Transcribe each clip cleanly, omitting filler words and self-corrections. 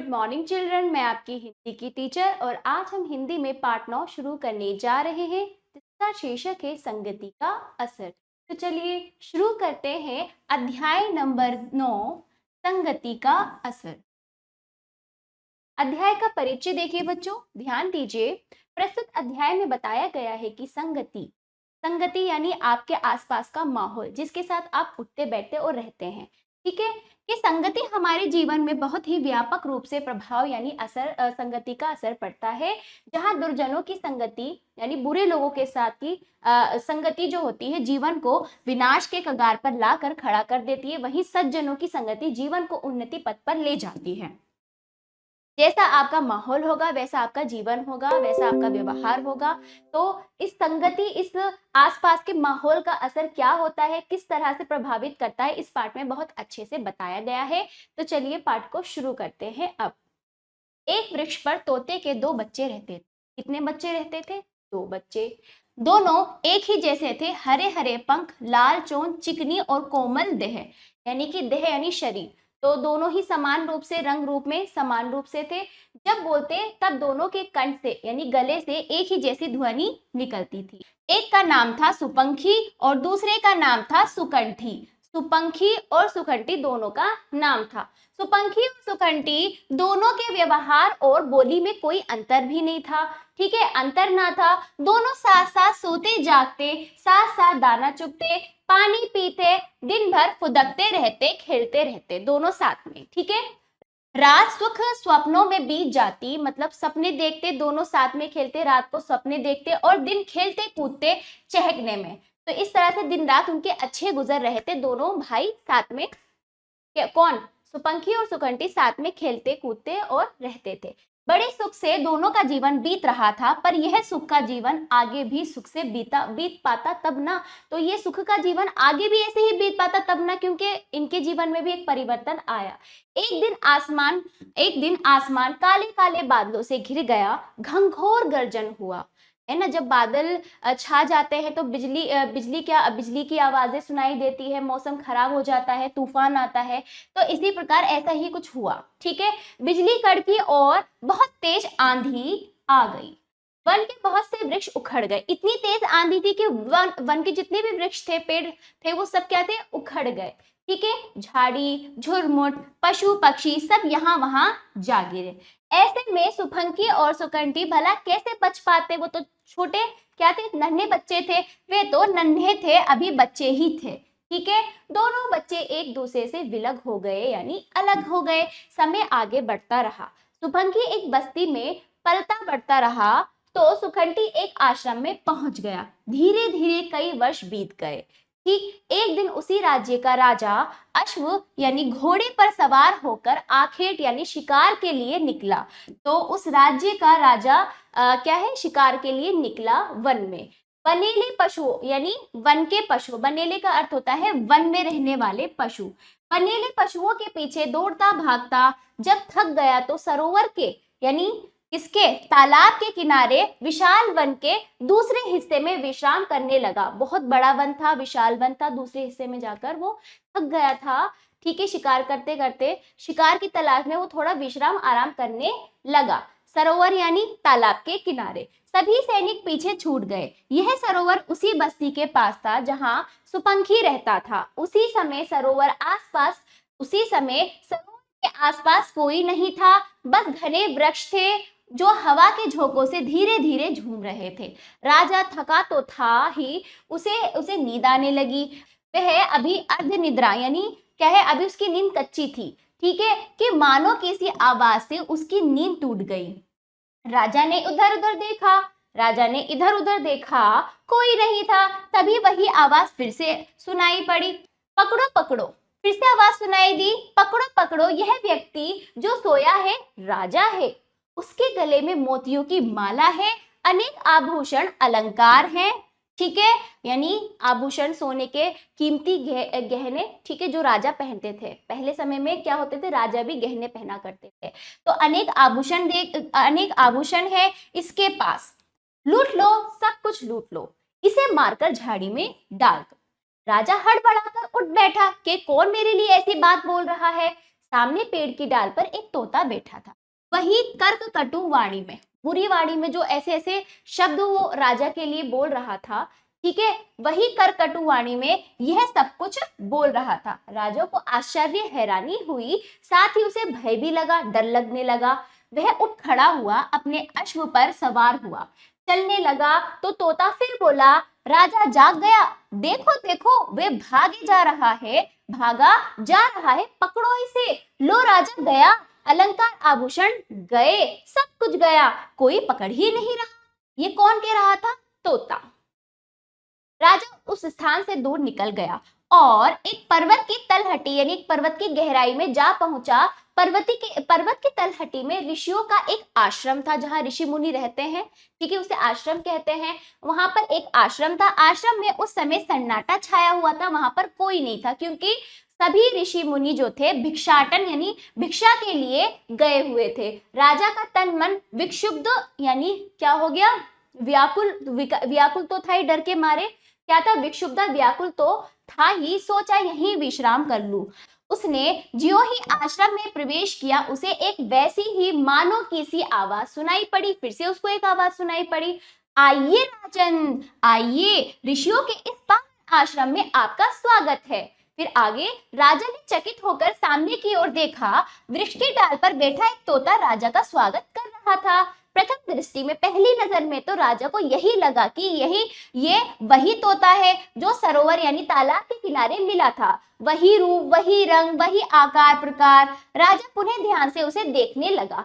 Good morning children. मैं आपकी हिंदी की टीचर और आज हम हिंदी में पार्ट 9 शुरू करने जा रहे हैं जिसका शीर्षक है संगति का असर। तो चलिए शुरू करते हैं अध्याय नंबर 9 संगति का असर। अध्याय का परिचय देखिए बच्चों, ध्यान दीजिए। प्रस्तुत अध्याय में बताया गया है कि संगति यानी आपके आसपास का माहौल जिसके साथ आप उठते बैठते और रहते हैं। ठीक है, ये संगति हमारे जीवन में बहुत ही व्यापक रूप से प्रभाव यानी असर संगति का असर पड़ता है। जहां दुर्जनों की संगति यानी बुरे लोगों के साथ की संगति जो होती है जीवन को विनाश के कगार पर ला कर खड़ा कर देती है, वहीं सज्जनों की संगति जीवन को उन्नति पथ पर ले जाती है। जैसा आपका माहौल होगा वैसा आपका जीवन होगा, वैसा आपका व्यवहार होगा। तो इस संगति, इस आसपास के माहौल का असर क्या होता है, किस तरह से प्रभावित करता है, इस पाठ में बहुत अच्छे से बताया गया है। तो चलिए पाठ को शुरू करते हैं। अब एक वृक्ष पर तोते के 2 बच्चे रहते थे। कितने बच्चे रहते थे? 2 बच्चे। दोनों एक ही जैसे थे, हरे हरे पंख, लाल चोंच, चिकनी और कोमल देह। यानी कि देह यानी शरीर, तो दोनों ही समान रूप से, रंग रूप में समान रूप से थे। जब बोलते तब दोनों के कंठ से यानी गले से एक ही जैसी ध्वनि निकलती थी। एक का नाम था सुपंखी और दूसरे का नाम था सुकंठी। सुपंखी और सुकंठी दोनों का नाम था। सुपंखी और सुकंठी दोनों के व्यवहार और बोली में कोई अंतर भी नहीं था। ठीक है, अंतर ना था। दोनों साथ साथ सोते जागते, साथ साथ दाना चुगते, पानी पीते, दिन भर फुदकते रहते, खेलते रहते, दोनों साथ में। ठीक है, रात सुख स्वप्नों में बीत जाती, मतलब सपने देखते, दोनों साथ में खेलते, रात को सपने देखते और दिन खेलते कूदते चहकने में। तो इस तरह से दिन रात उनके अच्छे गुजर रहे थे। दोनों भाई साथ में, कौन? सुपंखी और सुकंठी साथ में खेलते कूदते और रहते थे। बड़े सुख से दोनों का जीवन बीत रहा था, पर यह सुख का जीवन आगे भी सुख से बीत पाता तब ना। तो ये सुख का जीवन आगे भी ऐसे ही बीत पाता तब ना, क्योंकि इनके जीवन में भी एक परिवर्तन आया। एक दिन आसमान काले काले बादलों से घिर गया, घंघोर गर्जन हुआ। है ना, जब बादल छा जाते हैं तो बिजली की आवाजें सुनाई देती है, मौसम खराब हो जाता है, तूफान आता है। तो इसी प्रकार ऐसा ही कुछ हुआ। ठीक है, बिजली कड़की और बहुत तेज आंधी आ गई। वन के बहुत से वृक्ष उखड़ गए। इतनी तेज आंधी थी कि वन के जितने भी वृक्ष थे, पेड़ थे, वो सब क्या थे? उखड़ गए। ठीक है, झाड़ी झुरमुट, पशु पक्षी सब यहाँ वहां जा गिरे। ऐसे में सुपंखी और सुकंठी भला कैसे बच पाते? वो तो छोटे क्या थे? नन्हे बच्चे थे। वे तो नन्हे थे, अभी बच्चे ही थे। ठीक है, दोनों बच्चे एक दूसरे से विलग हो गए यानी अलग हो गए। समय आगे बढ़ता रहा। सुपंखी एक बस्ती में पलता बढ़ता रहा तो सुकंठी एक आश्रम में पहुंच गया। धीरे धीरे कई वर्ष बीत गए। ठीक एक दिन उसी राज्य का राजा अश्व यानी घोड़े पर सवार होकर आखेट यानी शिकार के लिए निकला। तो उस राज्य का राजा क्या है? शिकार के लिए निकला वन में। बनेले पशु यानी वन के पशु, बनेले का अर्थ होता है वन में रहने वाले पशु। बनेले पशुओं के पीछे दौड़ता भागता जब थक गया तो सरोवर के यानी इसके तालाब के किनारे विशाल वन के दूसरे हिस्से में विश्राम करने लगा। बहुत बड़ा वन था, विशाल वन था, दूसरे हिस्से में जाकर वो थक गया था। ठीक है, शिकार करते करते शिकार की तलाश में वो थोड़ा विश्राम आराम करने लगा। सरोवर यानी तालाब के किनारे। सभी सैनिक पीछे छूट गए। यह सरोवर उसी बस्ती के पास था जहां सुपंखी रहता था। उसी समय सरोवर के आसपास कोई नहीं था, बस घने वृक्ष थे जो हवा के झोंकों से धीरे धीरे झूम रहे थे। राजा थका तो था ही, उसे नींद आने लगी। वह अभी अर्ध निद्रा यानी क्या है? अभी उसकी नींद कच्ची थी। ठीक है, कि मानो किसी आवाज से उसकी नींद टूट गई। राजा ने इधर उधर देखा, कोई नहीं था। तभी वही आवाज फिर से सुनाई पड़ी, पकड़ो पकड़ो। फिर से आवाज सुनाई दी, पकड़ो पकड़ो, यह व्यक्ति जो सोया है राजा है। उसके गले में मोतियों की माला है, अनेक आभूषण अलंकार हैं। ठीक है, यानी आभूषण सोने के कीमती गहने, ठीक है, जो राजा पहनते थे। पहले समय में क्या होते थे? राजा भी गहने पहना करते थे। तो अनेक आभूषण है इसके पास। लूट लो, सब कुछ लूट लो, इसे मारकर झाड़ी में डाल दो। राजा हड़बड़ाकर उठ बैठा कि कौन मेरे लिए ऐसी बात बोल रहा है? सामने पेड़ की डाल पर एक तोता बैठा था। वही कर्क कटु वाणी में, बुरी वाणी में जो ऐसे ऐसे शब्द वो राजा के लिए बोल रहा था, ठीक है, वही कर्कटु वाणी में यह सब कुछ बोल रहा था। राजा को आश्चर्य हैरानी हुई, साथ ही उसे भय भी लगा, डर लगने लगा। वह उठ खड़ा हुआ, अपने अश्व पर सवार हुआ, चलने लगा तो तोता फिर बोला, राजा जाग गया, देखो देखो वे भागे जा रहा है, भागा जा रहा है, पकड़ो इसे। लो राजा गया, अलंकार आभूषण गए, सब कुछ गया, कोई पकड़ ही नहीं रहा। ये कौन कह रहा था? तोता। राजा उस स्थान से दूर निकल गया और एक पर्वत की तलहटी यानी एक पर्वत की गहराई में जा पहुंचा। पर्वत की तलहटी में ऋषियों का एक आश्रम था, जहां ऋषि मुनि रहते हैं, ठीक है, उसे आश्रम कहते हैं। वहां पर एक आश्रम था। आश्रम में उस समय सन्नाटा छाया हुआ था, वहां पर कोई नहीं था, क्योंकि सभी ऋषि मुनि जो थे भिक्षाटन यानी भिक्षा के लिए गए हुए थे। राजा का तन मन विक्षुब्ध यानी क्या हो गया? व्याकुल तो था ही, डर के मारे क्या था? विक्षुब्ध, व्याकुल तो था ही। सोचा यहीं विश्राम कर लूं। उसने ज्यों ही आश्रम में प्रवेश किया, उसे एक वैसी ही मानो की सी आवाज सुनाई पड़ी। फिर से उसको एक आवाज सुनाई पड़ी, आइए राजन, आइए, ऋषियों के इस पावन आश्रम में आपका स्वागत है। फिर आगे राजा ने चकित होकर सामने की ओर देखा। वृक्ष की डाल पर बैठा एक तोता राजा का स्वागत कर रहा था। प्रथम दृष्टि में, पहली नजर में तो राजा को यही लगा कि ये वही तोता है जो सरोवर यानी तालाब के किनारे मिला था। वही रूप, वही रंग, वही आकार प्रकार। राजा पुनः ध्यान से उसे देखने लगा।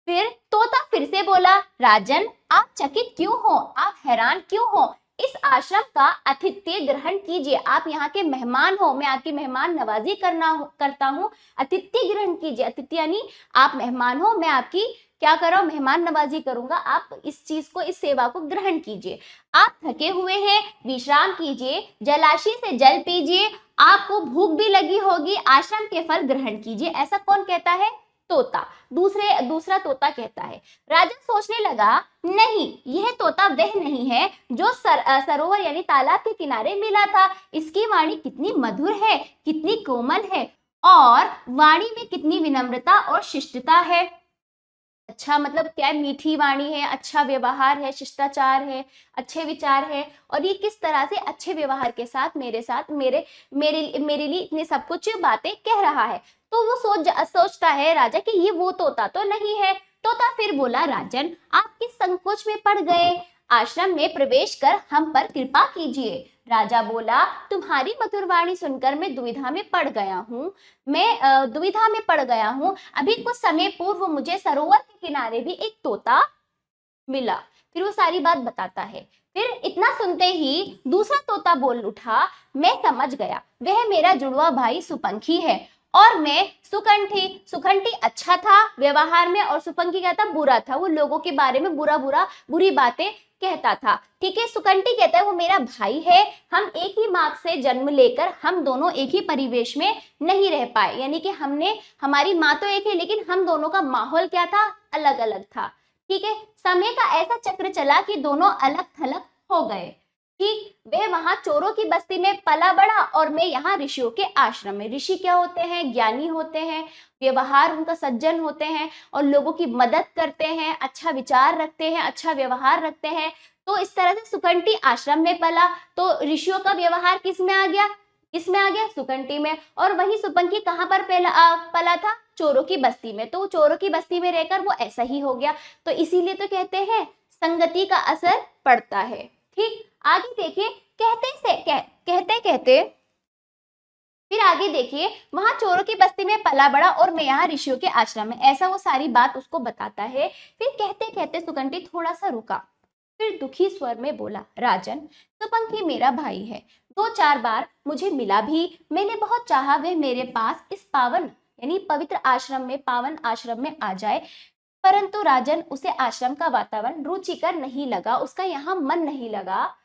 फिर तोता फिर से बोला, राजन आप चकित क्यों हो, आप हैरान क्यों हो? इस आश्रम का आतिथ्य ग्रहण कीजिए, आप यहाँ के मेहमान हो, मैं आपकी मेहमान नवाजी करता हूँ। आतिथ्य ग्रहण कीजिए, आतिथ्य यानी आप मेहमान हो, मैं आपकी क्या कर रहा हूँ? मेहमान नवाजी करूंगा। आप इस चीज को, इस सेवा को ग्रहण कीजिए। आप थके हुए हैं, विश्राम कीजिए, जलाशय से जल पीजिए, आपको भूख भी लगी होगी, आश्रम के फल ग्रहण कीजिए। ऐसा कौन कहता है? तोता। दूसरा तोता कहता है। राजा सोचने लगा, नहीं, यह तोता वह नहीं है जो सरोवर यानी तालाब के किनारे मिला था। इसकी वाणी कितनी मधुर है, कितनी कोमल है, और वाणी में कितनी विनम्रता और शिष्टता है। अच्छा, मतलब क्या मीठी वाणी है, अच्छा व्यवहार है, शिष्टाचार है, अच्छे विचार है, और ये किस तरह से अच्छे व्यवहार के साथ मेरे साथ मेरे मेरे मेरे लिए इतने सब कुछ बातें कह रहा है। तो वो सोचता है राजा कि ये वो तोता तो नहीं है। तोता फिर बोला, राजन आप किस संकोच में पड़ गए? आश्रम में प्रवेश कर हम पर कृपा कीजिए। राजा बोला, तुम्हारी मधुर वाणी सुनकर मैं दुविधा में पड़ गया हूँ। अभी कुछ समय पूर्व मुझे सरोवर के किनारे भी एक तोता मिला। फिर वो सारी बात बताता है। फिर इतना सुनते ही दूसरा तोता बोल उठा, मैं समझ गया, वह मेरा जुड़वा भाई सुपंखी है, और मैं सुखंठी अच्छा था व्यवहार में, और सुपंखी क्या था? बुरा था, वो लोगों के बारे में बुरी बातें कहता था। ठीक है, सुकंठी कहता है वो मेरा भाई है, हम एक ही माँ से जन्म लेकर हम दोनों एक ही परिवेश में नहीं रह पाए, यानी कि हमारी माँ तो एक है, लेकिन हम दोनों का माहौल क्या था? अलग अलग था। ठीक है, समय का ऐसा चक्र चला कि दोनों अलग थलग हो गए। ठीक, वह वहां चोरों की बस्ती में पला बड़ा, और मैं यहाँ ऋषियों के आश्रम में। ऋषि क्या होते हैं? ज्ञानी होते हैं, व्यवहार उनका सज्जन होते हैं, और लोगों की मदद करते हैं, अच्छा विचार रखते हैं, अच्छा व्यवहार रखते हैं। तो इस तरह से सुकंठी आश्रम में पला, तो ऋषियों का व्यवहार किस में आ गया? सुकंठी में। और वही सुपंखी कहाँ पर पला था? चोरों की बस्ती में। तो चोरों की बस्ती में रहकर वो ऐसा ही हो गया। तो इसीलिए तो कहते हैं संगति का असर पड़ता है। ठीक, आगे देखिए, कहते फिर आगे देखिए, वहां चोरों की बस्ती में पला बड़ा, और मैं यहाँ ऋषियों के आश्रम में, ऐसा वो सारी बात उसको बताता है। फिर कहते कहते सुकंठी थोड़ा सा रुका, फिर दुखी स्वर में बोला, राजन सुपंखी मेरा भाई है, 2-4 बार मुझे मिला भी, मैंने बहुत चाहा वह मेरे पास इस पावन यानी पवित्र आश्रम में, पावन आश्रम में आ जाए, परंतु राजन उसे आश्रम का वातावरण रुचिकर नहीं लगा, उसका यहाँ मन नहीं लगा।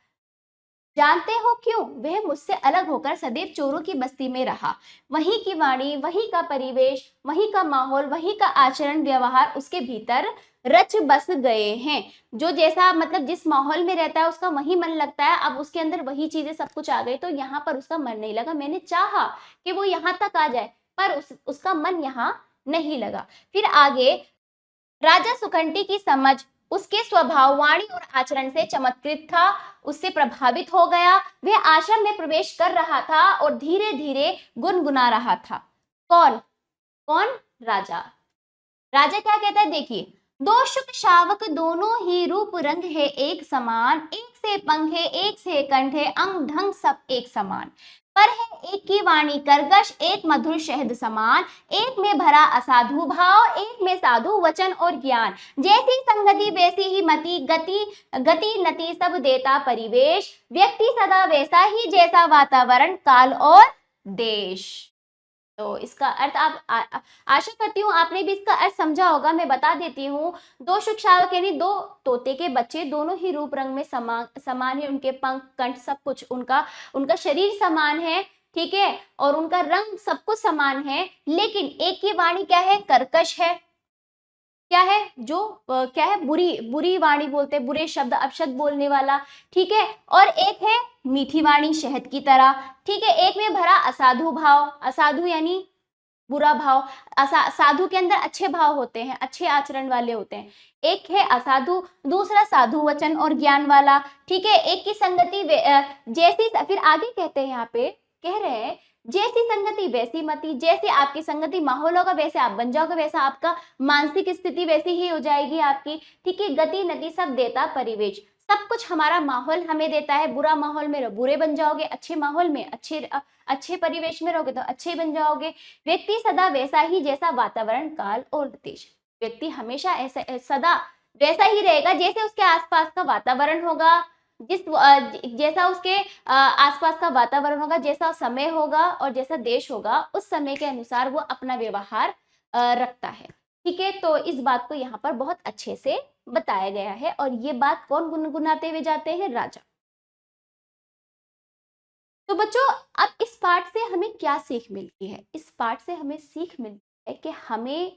जानते हो क्यों? वह मुझसे अलग होकर सदैव चोरों की बस्ती में रहा। वहीं की वाणी, वहीं का परिवेश, वहीं का माहौल, वहीं का आचरण व्यवहार उसके भीतर रच बस गए हैं। जो जैसा मतलब जिस माहौल में रहता है उसका वही मन लगता है। अब उसके अंदर वही चीजें सब कुछ आ गई, तो यहाँ पर उसका मन नहीं लगा। मैंने चाहा कि वो यहाँ तक आ जाए, पर उसका मन यहाँ नहीं लगा। फिर आगे, राजा सुकंठी की समझ उसके स्वभाव, वाणी और आचरण से चमत्कृत था, उससे प्रभावित हो गया। वह आश्रम में प्रवेश कर रहा था और धीरे धीरे गुनगुना रहा था। कौन कौन? राजा। राजा क्या कहता है, देखिए, दो शुक शावक दोनों ही रूप रंग है एक समान, एक से पंख है एक से कंठ है, अंग ढंग सब एक समान, पर है एक की वाणी कर्कश, एक मधुर शहद समान, एक में भरा असाधु भाव, एक में साधु वचन और ज्ञान, जैसी संगति वैसी ही मति, गति गति नति सब देता परिवेश, व्यक्ति सदा वैसा ही जैसा वातावरण काल और देश। तो इसका अर्थ आप आशा करती हूँ आपने भी इसका अर्थ समझा होगा। मैं बता देती हूँ, दो शिक्षावक यानी दो तोते के बच्चे, दोनों ही रूप रंग में समान है, उनके पंख कंठ सब कुछ, उनका शरीर समान है, ठीक है, और उनका रंग सब कुछ समान है, लेकिन एक की वाणी क्या है, कर्कश है, क्या है, जो क्या है, बुरी बुरी वाणी बोलते हैं, बुरे शब्द अपशब्द बोलने वाला, ठीक है, और एक है मीठी वाणी शहद की तरह, ठीक है, एक में भरा असाधु भाव, असाधु यानी बुरा भाव, साधु के अंदर अच्छे भाव होते हैं, अच्छे आचरण वाले होते हैं, एक है असाधु, दूसरा साधु वचन और ज्ञान वाला, ठीक है, एक की संगति जैसी, फिर आगे कहते हैं यहाँ पे, कह रहे हैं जैसी संगति वैसी मति, जैसे आपकी संगति माहौल होगा वैसे आप बन जाओगे, वैसा आपका मानसिक स्थिति वैसी ही हो जाएगी आपकी, ठीक है, गति नति सब देता परिवेश, सब कुछ हमारा माहौल हमें देता है, बुरा माहौल में बुरे बन जाओगे, अच्छे माहौल में अच्छे परिवेश में रहोगे तो अच्छे बन जाओगे, व्यक्ति सदा वैसा ही जैसा वातावरण काल और देश, व्यक्ति हमेशा ऐसा सदा वैसा ही रहेगा जैसे उसके आसपास का वातावरण होगा, जैसा उसके आसपास का वातावरण होगा, जैसा समय होगा और जैसा देश होगा, उस समय के अनुसार वो अपना व्यवहार रखता है, ठीक है। तो इस बात को यहाँ पर बहुत अच्छे से बताया गया है, और ये बात कौन गुनगुनाते हुए जाते हैं, राजा। तो बच्चों, अब इस पाठ से हमें क्या सीख मिलती है? इस पाठ से हमें सीख मिलती है कि हमें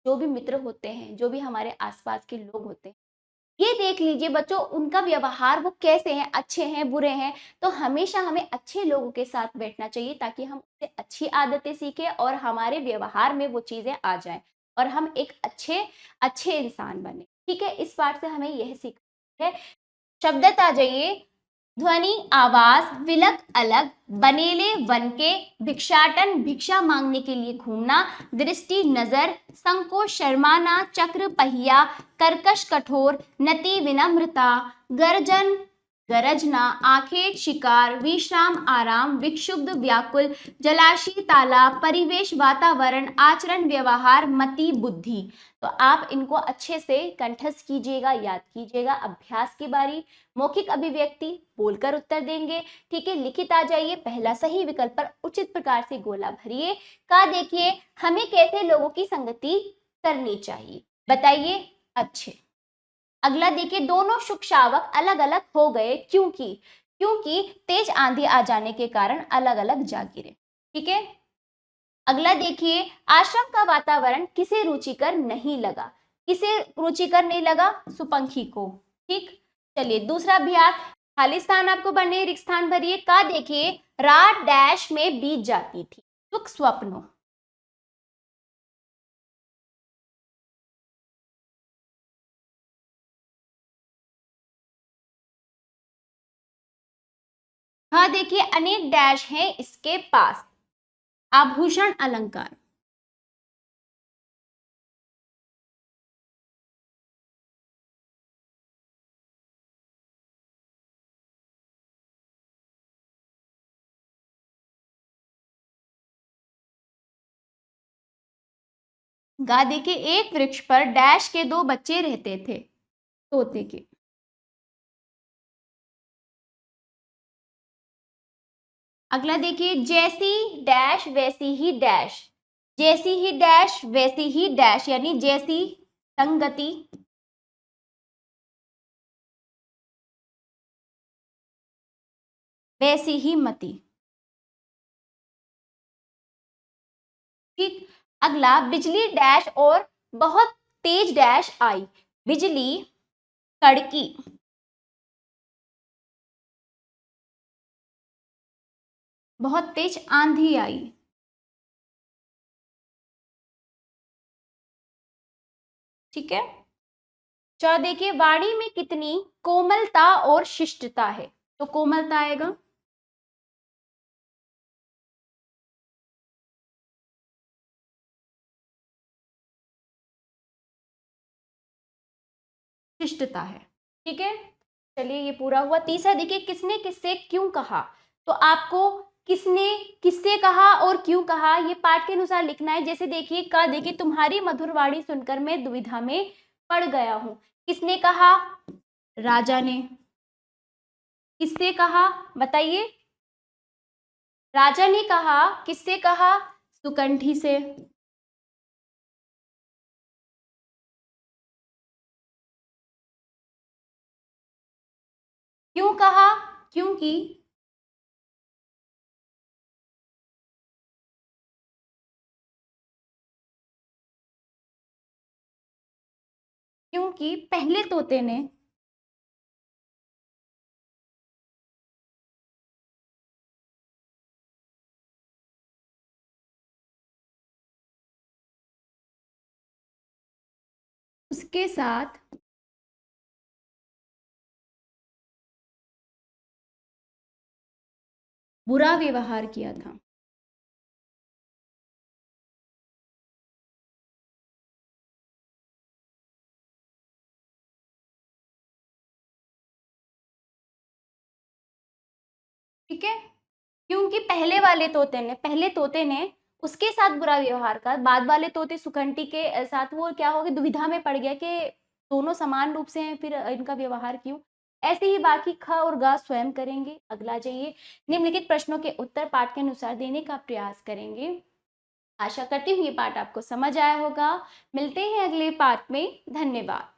जो भी मित्र होते हैं, जो भी हमारे आसपास के लोग होते हैं, ये देख लीजिए बच्चों, उनका व्यवहार वो कैसे हैं, अच्छे हैं बुरे हैं, तो हमेशा हमें अच्छे लोगों के साथ बैठना चाहिए ताकि हम उससे अच्छी आदतें सीखें और हमारे व्यवहार में वो चीजें आ जाएं और हम एक अच्छे अच्छे इंसान बने, ठीक है। इस पाठ से हमें यह सीख है। शब्दत आ जाइए, ध्वनि आवाज विलक अलग, बनेले वन के, भिक्षाटन भिक्षा मांगने के लिए घूमना, दृष्टि नजर, संकोच शर्माना, चक्र पहिया, कर्कश कठोर, नति विनम्रता, गर्जन गरजना, आखेट शिकार, विश्राम आराम, विक्षुब्ध व्याकुल, जलाशी तालाब, परिवेश वातावरण, आचरण व्यवहार, मति बुद्धि। तो आप इनको अच्छे से कंठस्थ कीजिएगा, याद कीजिएगा। अभ्यास की बारी, मौखिक अभिव्यक्ति बोलकर उत्तर देंगे, ठीक है। लिखित आ जाइए, पहला सही विकल्प पर उचित प्रकार से गोला भरिए। का देखिए, हमें कैसे लोगों की संगति करनी चाहिए, बताइए, अच्छे। अगला देखिए, दोनों शुक शावक अलग अलग हो गए, क्योंकि क्योंकि तेज आंधी आ जाने के कारण अलग अलग जा गिरे, ठीक है। अगला देखिए, आश्रम का वातावरण किसे रुचिकर नहीं लगा, किसे रुचिकर नहीं लगा, सुपंखी को, ठीक। चलिए दूसरा अभ्यास, खाली स्थान आपको भरने, रिक्त स्थान भरिए। का देखिए, रात डैश में बीत जाती थी, सुख स्वप्नों। हाँ देखिए, अनेक डैश हैं इसके पास, आभूषण अलंकार। गा देखिए, एक वृक्ष पर डैश के दो बच्चे रहते थे, तोते के। अगला देखिए, जैसी डैश वैसी ही डैश, जैसी ही डैश वैसी ही डैश, यानी जैसी संगति, वैसी ही मति, ठीक। अगला, बिजली डैश और बहुत तेज डैश आई, बिजली कड़की, बहुत तेज आंधी आई, ठीक है। चौदह देखिए, वाणी में कितनी कोमलता और शिष्टता है, तो कोमलता आएगा। शिष्टता है, ठीक है। चलिए ये पूरा हुआ। तीसरा देखिए, किसने किससे क्यों कहा, तो आपको किसने किससे कहा और क्यों कहा ये पाठ के अनुसार लिखना है। जैसे देखिए का देखिए, तुम्हारी मधुर वाणी सुनकर मैं दुविधा में पड़ गया हूं। किसने कहा, राजा ने। किससे कहा बताइए, राजा ने कहा। किससे कहा, सुकंठी से। क्यों कहा, क्योंकि क्योंकि पहले तोते ने उसके साथ बुरा व्यवहार किया था। ठीक है, क्योंकि पहले तोते ने उसके साथ बुरा व्यवहार का, बाद वाले तोते सुकंठी के साथ वो क्या हो गया, दुविधा में पड़ गया कि दोनों समान रूप से हैं, फिर इनका व्यवहार क्यों। ऐसे ही बाकी ख और ग स्वयं करेंगे। अगला जाइए, निम्नलिखित प्रश्नों के उत्तर पाठ के अनुसार देने का प्रयास करेंगे। आशा करती हूँ ये पाठ आपको समझ आया होगा। मिलते हैं अगले पाठ में। धन्यवाद।